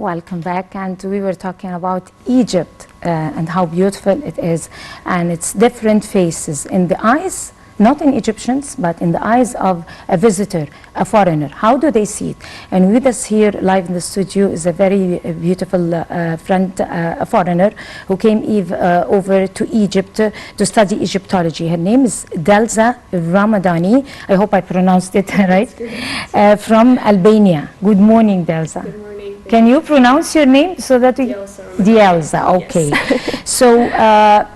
welcome back. And we were talking about Egypt and how beautiful it is, and its different faces in the eyes, not in Egyptians, but in the eyes of a visitor, a foreigner. How do they see it? And with us here live in the studio is a very beautiful friend, a foreigner, who came over to Egypt to study Egyptology. Her name is Delza Ramadani. I hope I pronounced it right. From Albania. Good morning, Delza. Good morning. Can you pronounce your name so that we... Delza, okay. Yes. So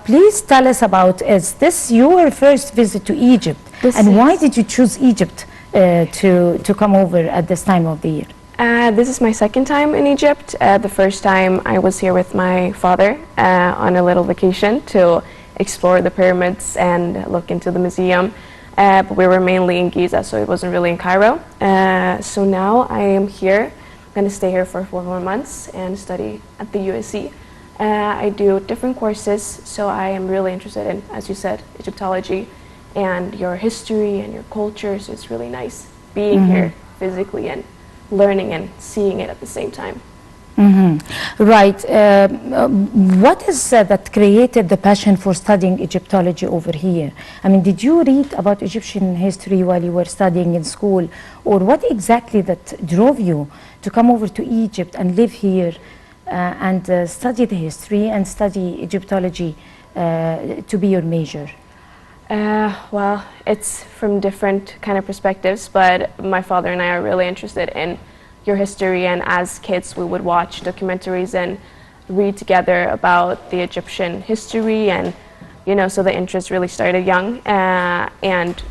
please tell us about, is this your first visit to Egypt? And why did you choose Egypt to come over at this time of the year? This is my second time in Egypt. The first time I was here with my father on a little vacation to explore the pyramids and look into the museum. But we were mainly in Giza, so it wasn't really in Cairo. So now I am here. I'm going to stay here for 4 more months and study at the USC. I do different courses, so I am really interested in, as you said, Egyptology and your history and your culture. So it's really nice being here physically and learning and seeing it at the same time. Right. What is that created the passion for studying Egyptology over here? I mean, did you read about Egyptian history while you were studying in school? Or what exactly that drove you to come over to Egypt and live here and study the history and study Egyptology to be your major? Well, it's from different kind of perspectives, but my father and I are really interested in your history, and as kids we would watch documentaries and read together about the Egyptian history, and so the interest really started young. And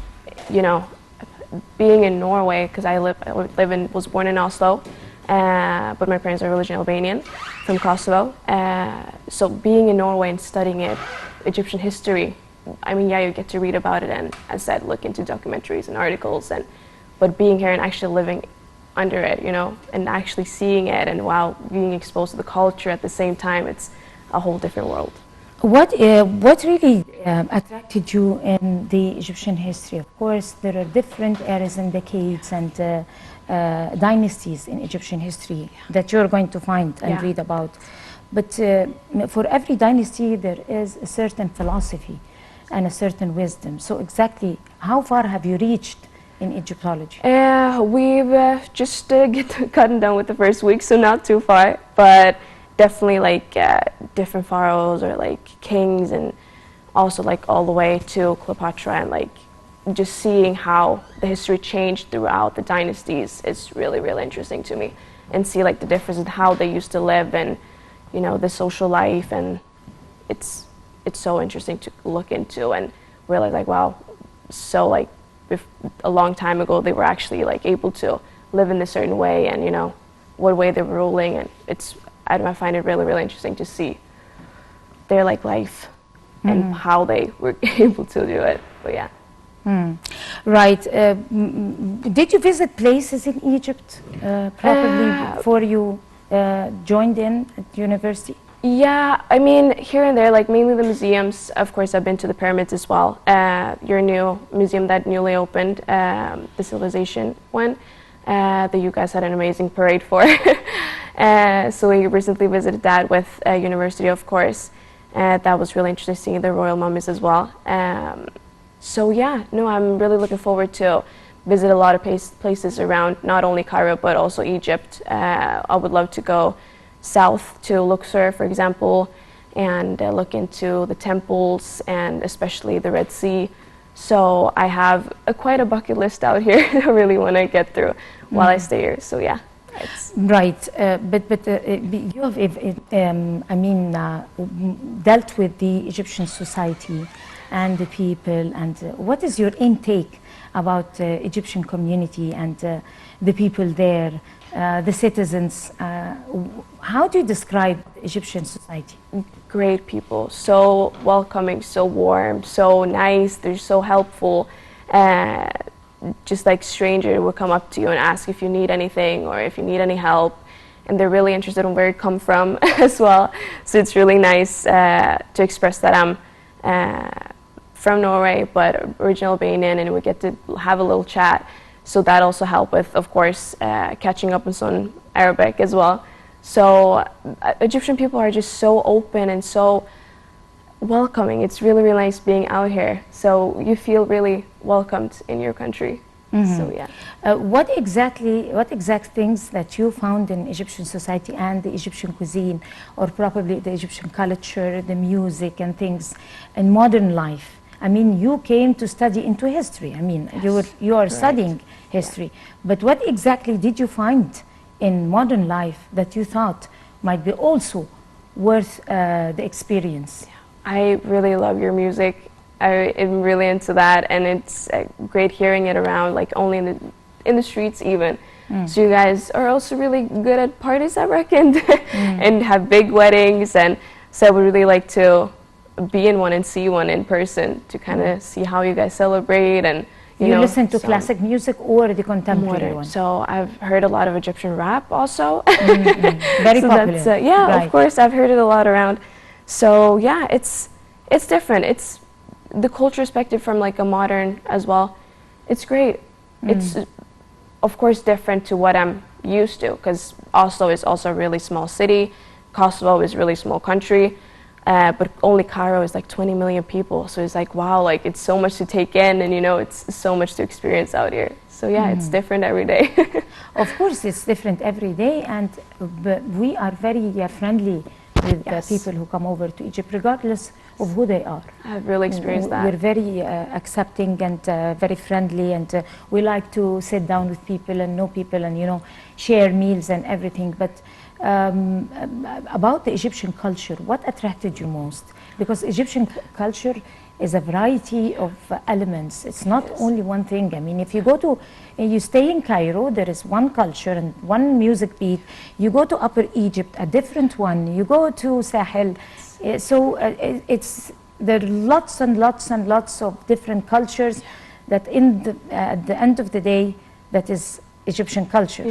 being in Norway, because I was born in Oslo, but my parents are originally Albanian from Kosovo. So being in Norway and studying Egyptian history, I mean, yeah, you get to read about it and, as I said, look into documentaries and articles, but being here and actually living under it, and actually seeing it, and while being exposed to the culture at the same time, it's a whole different world. What really attracted you in the Egyptian history? Of course, there are different eras and decades and dynasties in Egyptian history that you're going to find and read about. But for every dynasty, there is a certain philosophy and a certain wisdom. So exactly how far have you reached in Egyptology? We've just gotten done with the first week, so not too far, but definitely like different pharaohs or like kings, and also like all the way to Cleopatra, and like just seeing how the history changed throughout the dynasties is really, really interesting to me, and see like the difference in how they used to live and the social life, and it's so interesting to look into and realize like, wow, so like a long time ago they were actually like able to live in a certain way, and what way they were ruling, and I find it really, really interesting to see their like life and how they were able to do it. But yeah. Right. Did you visit places in Egypt probably before you joined in at university? Yeah, I mean, here and there, like mainly the museums. Of course, I've been to the pyramids as well. Your new museum that newly opened, the civilization one, that you guys had an amazing parade for. So we recently visited that with university, of course. That was really interesting, seeing the royal mummies as well. So yeah, no, I'm really looking forward to visit a lot of places around, not only Cairo, but also Egypt. I would love to go south to Luxor, for example, and look into the temples and especially the Red Sea. So I have quite a bucket list out here that I really want to get through while I stay here. So yeah. Right, but you have, dealt with the Egyptian society and the people, and what is your intake about the Egyptian community and the people there, the citizens? How do you describe Egyptian society? Great people, so welcoming, so warm, so nice, they're so helpful. Just like stranger will come up to you and ask if you need anything or if you need any help, and they're really interested in where you come from as well. So it's really nice to express that I'm from Norway but original Albanian, and we get to have a little chat. So that also helped with, of course, catching up on some Arabic as well. So Egyptian people are just so open and so welcoming. It's really, really nice being out here. So you feel really welcomed in your country. So yeah. What exact things that you found in Egyptian society and the Egyptian cuisine, or probably the Egyptian culture, the music and things, in modern life? I mean, you came to study into history. I mean, you are studying history. But what exactly did you find in modern life that you thought might be also worth the experience? I really love your music. I am really into that, and it's great hearing it around, like only in the streets even. So you guys are also really good at parties, I reckon, and have big weddings, and so I would really like to be in one and see one in person to kind of see how you guys celebrate. And you know, listen to classic music or the contemporary one? So I've heard a lot of Egyptian rap also. Very popular. That's, yeah, of course, I've heard it a lot around. So yeah, it's different. It's the culture perspective from like a modern as well. It's great. It's of course different to what I'm used to, because Oslo is also a really small city. Kosovo is a really small country, but only Cairo is like 20 million people. So it's like, wow, like it's so much to take in, and you know, it's so much to experience out here. So yeah, it's different every day. Of course, it's different every day, and we are very friendly with people who come over to Egypt, regardless of who they are. I've really experienced that. We're very accepting and very friendly, and we like to sit down with people and know people and, you know, share meals and everything. But about the Egyptian culture, what attracted you most? Because Egyptian culture is a variety of elements. It's not only one thing. I mean, if you go to, you stay in Cairo, there is one culture and one music beat. You go to Upper Egypt, a different one. You go to Sahel. There are lots and lots and lots of different cultures that at the end of the day, that is Egyptian culture,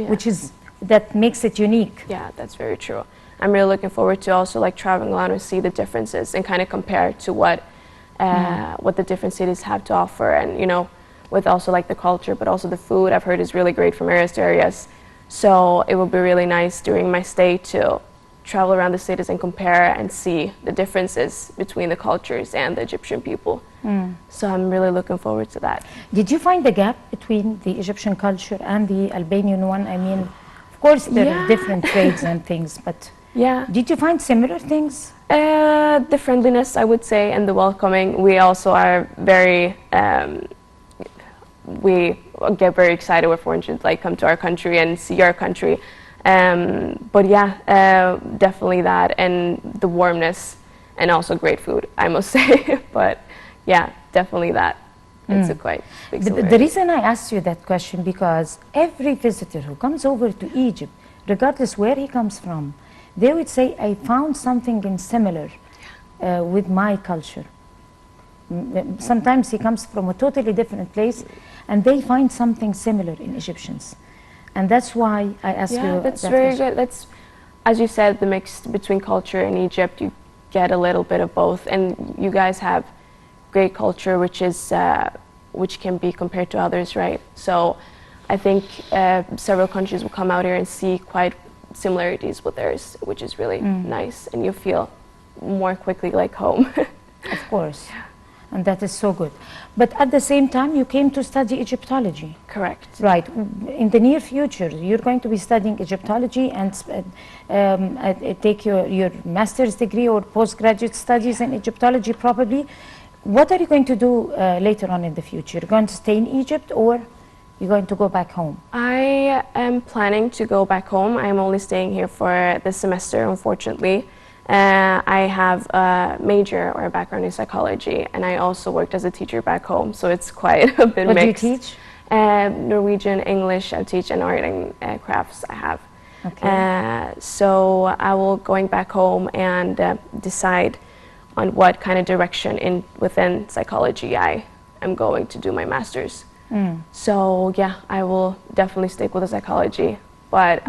that makes it unique. Yeah, that's very true. I'm really looking forward to also like traveling around and see the differences and kind of compare to what the different cities have to offer, and you know, with also like the culture, but also the food I've heard is really great from areas to areas. So it would be really nice during my stay to travel around the cities and compare and see the differences between the cultures and the Egyptian people. So I'm really looking forward to that. Did you find the gap between the Egyptian culture and the Albanian one? I mean, of course there are different trades and things, but did you find similar things? The friendliness, I would say, and the welcoming. We also are very, we get very excited when foreigners like come to our country and see our country. But yeah, definitely that, and the warmness, and also great food, I must say. But yeah, definitely that. It's a quite big similarity. The reason I asked you that question, because every visitor who comes over to Egypt, regardless where he comes from, they would say, I found something in similar with my culture. Sometimes he comes from a totally different place, and they find something similar in Egyptians. And that's why I asked you. Yeah, that's very good. That's, as you said, the mix between culture in Egypt, you get a little bit of both. And you guys have great culture, which can be compared to others, right? So I think several countries will come out here and see quite similarities with theirs, which is really nice, and you feel more quickly like home. Of course. And that is so good. But at the same time, you came to study Egyptology. Correct. Right. In the near future, you're going to be studying Egyptology and take your master's degree or postgraduate studies in Egyptology probably. What are you going to do later on in the future? You're going to stay in Egypt, or you're going to go back home? I am planning to go back home. I'm only staying here for this semester, unfortunately. I have a major or a background in psychology, and I also worked as a teacher back home, so it's quite a bit mixed. What do you teach? Norwegian, English, I teach, and art and crafts I have. Okay. So I will going back home and decide on what kind of direction within psychology I am going to do my master's. So yeah, I will definitely stick with the psychology, but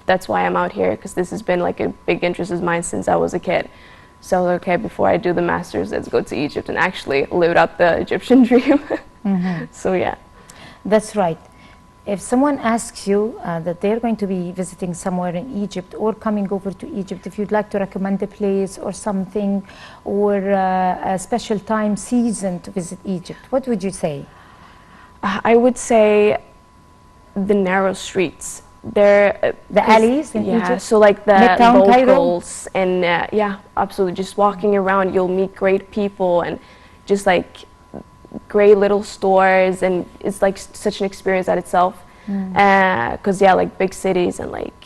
that's why I'm out here, because this has been like a big interest of mine since I was a kid. So okay, before I do the master's, let's go to Egypt and actually live out the Egyptian dream. So yeah. That's right. if someone asks you that they're going to be visiting somewhere in Egypt or coming over to Egypt, if you'd like to recommend a place or something, or a special time, season to visit Egypt, what would you say? I would say the narrow streets. They're The alleys in yeah, Egypt? so like the Midtown Cairo? locals and yeah, absolutely. Just walking around, you'll meet great people and just like great little stores, and it's like such an experience at itself. Because yeah, like big cities and like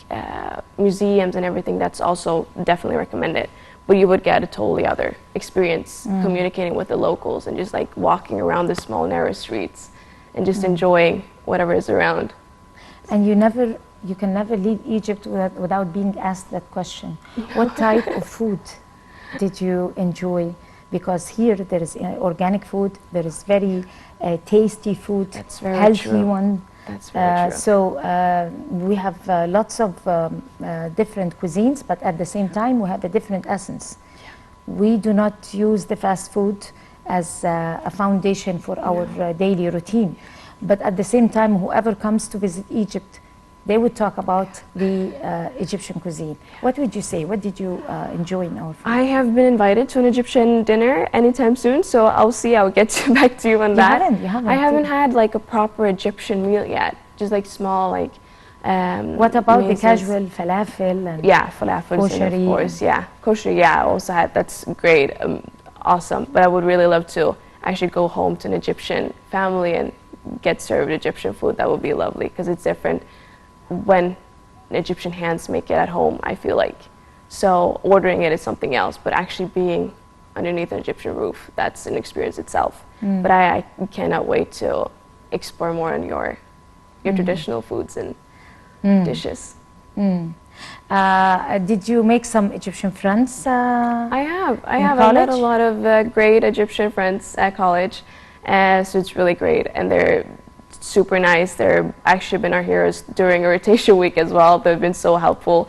museums and everything, that's also definitely recommended. But you would get a totally other experience communicating with the locals and just like walking around the small narrow streets and just enjoying whatever is around. And you can never leave Egypt without being asked that question. What type of food did you enjoy? Because here there is organic food, there is very tasty food, That's very healthy true. one. That's very true. So we have lots of different cuisines, but at the same time we have a different essence. We do not use the fast food as a foundation for our daily routine. But at the same time, whoever comes to visit Egypt, they would talk about the Egyptian cuisine. What would you say? What did you enjoy in our food? I have been invited to an Egyptian dinner anytime soon, so I'll see. I'll get back to you on that. You haven't. I haven't had like a proper Egyptian meal yet. Just like small, like. What about the meals. casual falafel? And Yeah, falafels, and koshari of course, yeah, kosher. Yeah, I also had. That's great, awesome. But I would really love to actually go home to an Egyptian family and get served Egyptian food. That would be lovely because it's different when Egyptian hands make it at home, I feel like. So ordering it is something else, but actually being underneath an Egyptian roof, that's an experience itself. But I cannot wait to explore more on your traditional foods and dishes. did you make some Egyptian friends? I have. I college? met a lot of great Egyptian friends at college, so it's really great, and they're super nice. They're actually been our heroes during rotation week as well. They've been so helpful,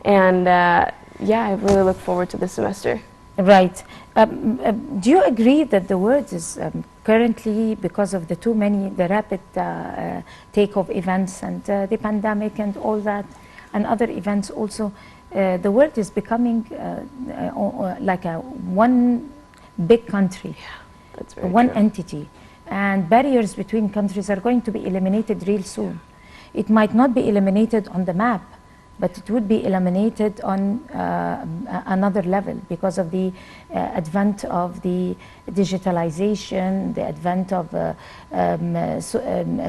and yeah, I really look forward to this semester. Right. Do you agree that the world is currently, because of the rapid take of events and the pandemic and all that, and other events also, the world is becoming like a one big country, That's very one true. entity, and barriers between countries are going to be eliminated real soon. It might not be eliminated on the map, but it would be eliminated on another level because of the advent of the digitalization, the advent of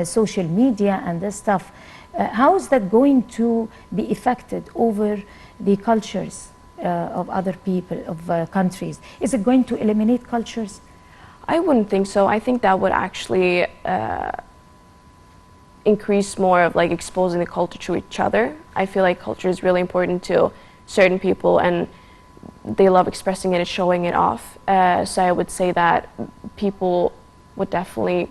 social media and this stuff. How is that going to be affected over the cultures of other people, of countries? Is it going to eliminate cultures? I wouldn't think so. I think that would actually increase more of like exposing the culture to each other. I feel like culture is really important to certain people, and they love expressing it and showing it off. So I would say that people would definitely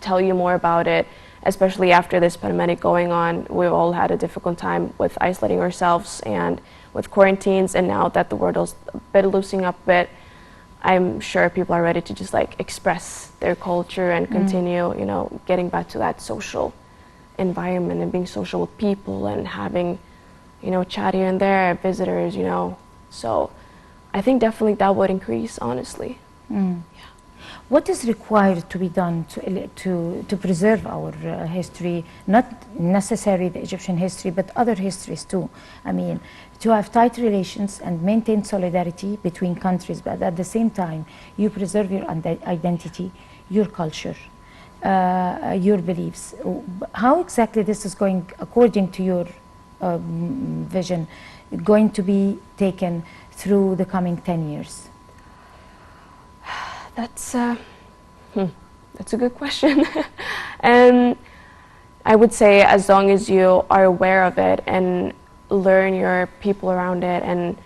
tell you more about it, especially after this pandemic going on. We've all had a difficult time with isolating ourselves and with quarantines, and now that the world is a bit loosening up a bit, I'm sure people are ready to just like express their culture and continue, you know, getting back to that social environment and being social with people and having, you know, chat here and there, visitors, you know. So I think definitely that would increase, honestly. What is required to be done to preserve our history, not necessarily the Egyptian history, but other histories too? I mean, to have tight relations and maintain solidarity between countries, but at the same time, you preserve your identity, your culture, your beliefs. How exactly this is going, according to your vision, going to be taken through the coming 10 years? That's a good question. And I would say as long as you are aware of it and learn your people around it and,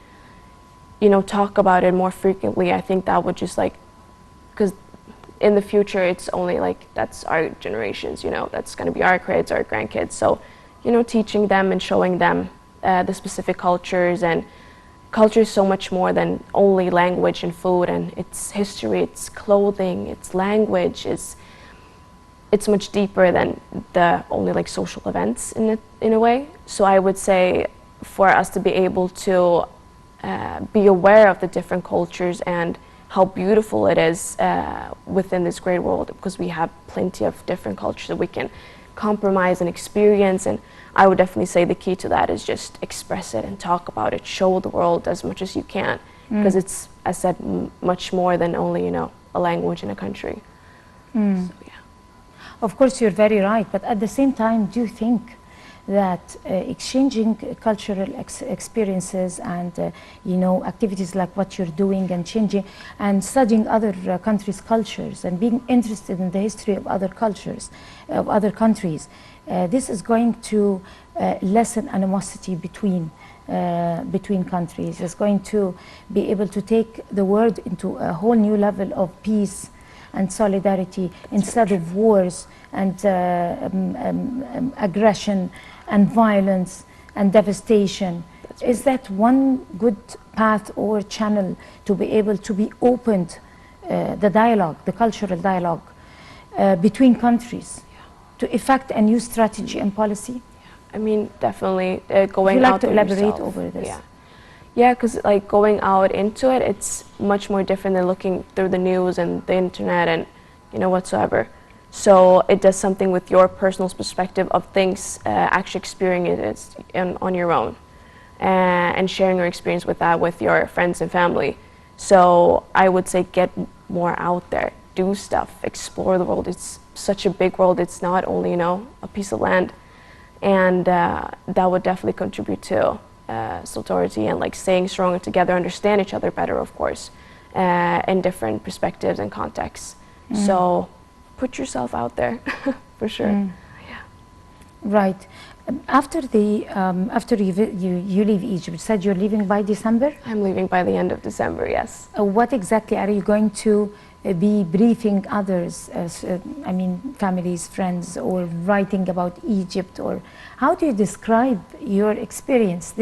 you know, talk about it more frequently, I think that would just like, because in the future it's only like, that's our generations, you know, that's going to be our kids, our grandkids. So, you know, teaching them and showing them the specific cultures, and culture is so much more than only language and food, and it's history, it's clothing, it's language, it's it's much deeper than the only like social events in a way. So I would say for us to be able to be aware of the different cultures and how beautiful it is within this great world, because we have plenty of different cultures that we can compromise and experience. And I would definitely say the key to that is just express it and talk about it, show the world as much as you can, because it's, as I said, much more than only, you know, a language in a country. So, yeah. Of course, you're very right, but at the same time, do you think that exchanging cultural experiences and you know, activities like what you're doing and changing and studying other countries' cultures and being interested in the history of other cultures, of other countries, this is going to lessen animosity between countries. It's going to be able to take the world into a whole new level of peace and solidarity instead of wars and aggression and violence and devastation. Is that one good path or channel to be able to be opened, the dialogue, the cultural dialogue between countries to effect a new strategy and policy? I mean, definitely going out. Would you like to elaborate yourself. over this? Yeah. Yeah, because like going out into it, it's much more different than looking through the news and the internet and, you know, whatsoever. So it does something with your personal perspective of things, actually experiencing it on your own, and sharing your experience with that with your friends and family. So I would say get more out there, do stuff, explore the world. It's such a big world. It's not only, you know, a piece of land, and that would definitely contribute to solidarity and like staying stronger together, understand each other better, of course, in different perspectives and contexts. So put yourself out there for sure. Yeah. Right. After you leave Egypt, you said you're leaving by December? I'm leaving by the end of December, yes. What exactly are you going to be briefing others, I mean families, friends, or writing about Egypt? Or how do you describe your experience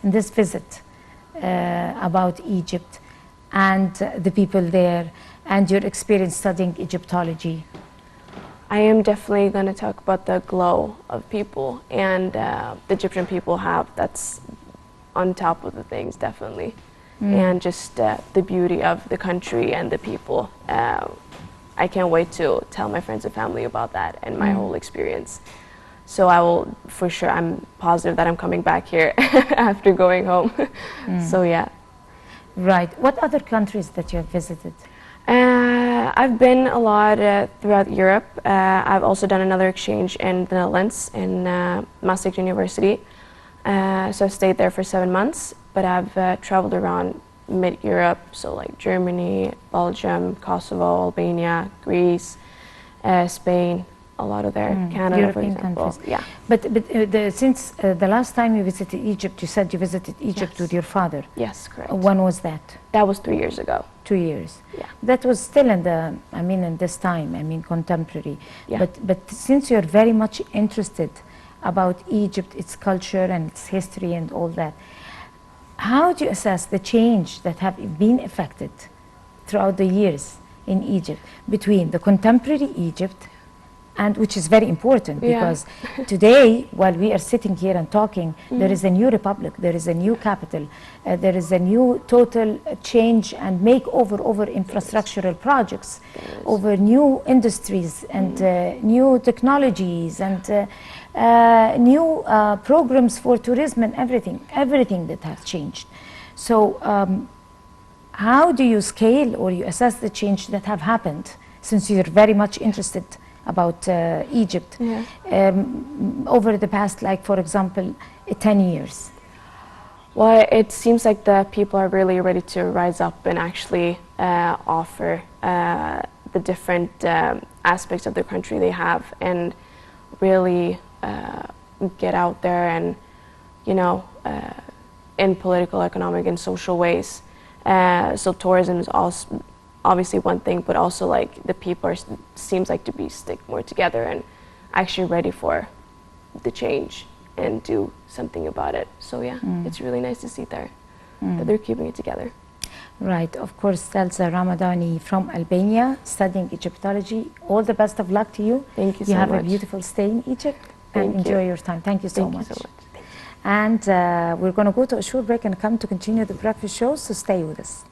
in this visit about Egypt and the people there and your experience studying Egyptology? I am definitely going to talk about the glow of people and the Egyptian people have. That's on top of the things, definitely. And just the beauty of the country and the people. I can't wait to tell my friends and family about that and my whole experience. So I will, for sure, I'm positive that I'm coming back here after going home. So yeah. Right. What other countries that you have visited? I've been a lot throughout Europe. I've also done another exchange in the Netherlands, in Maastricht University. So I stayed there for 7 months, but I've traveled around mid-Europe, so like Germany, Belgium, Kosovo, Albania, Greece, Spain, a lot of there, Canada, European for example. countries. Yeah. But since the last time you visited Egypt, you said you visited Egypt Yes. with your father. Yes, correct. When was that? That was 3 years ago. 2 years. Yeah. That was still in the, I mean, in this time, I mean, contemporary. Yeah. But since you're very much interested about Egypt, its culture and its history and all that, how do you assess the change that have been effected throughout the years in Egypt between the contemporary Egypt, and which is very important because today, while we are sitting here and talking, there is a new republic, there is a new capital, there is a new total change and makeover over infrastructural projects, over new industries and new technologies and new programs for tourism and everything that has changed. So how do you scale or you assess the change that have happened, since you're very much interested about Egypt over the past, like for example, 10 years? Well, it seems like the people are really ready to rise up and actually offer the different aspects of their country they have, and really get out there and, you know, in political, economic, and social ways. So tourism is also obviously one thing, but also like the people seems like to be stick more together and actually ready for the change and do something about it. So yeah, it's really nice to see there that they're keeping it together. Right, of course, Delza Ramadani from Albania, studying Egyptology. All the best of luck to you. Thank you You so have much. a beautiful stay in Egypt Thank and you. enjoy your time. Thank you so Thank much. you so much. And we're going to go to a short break and come to continue the breakfast show, so stay with us.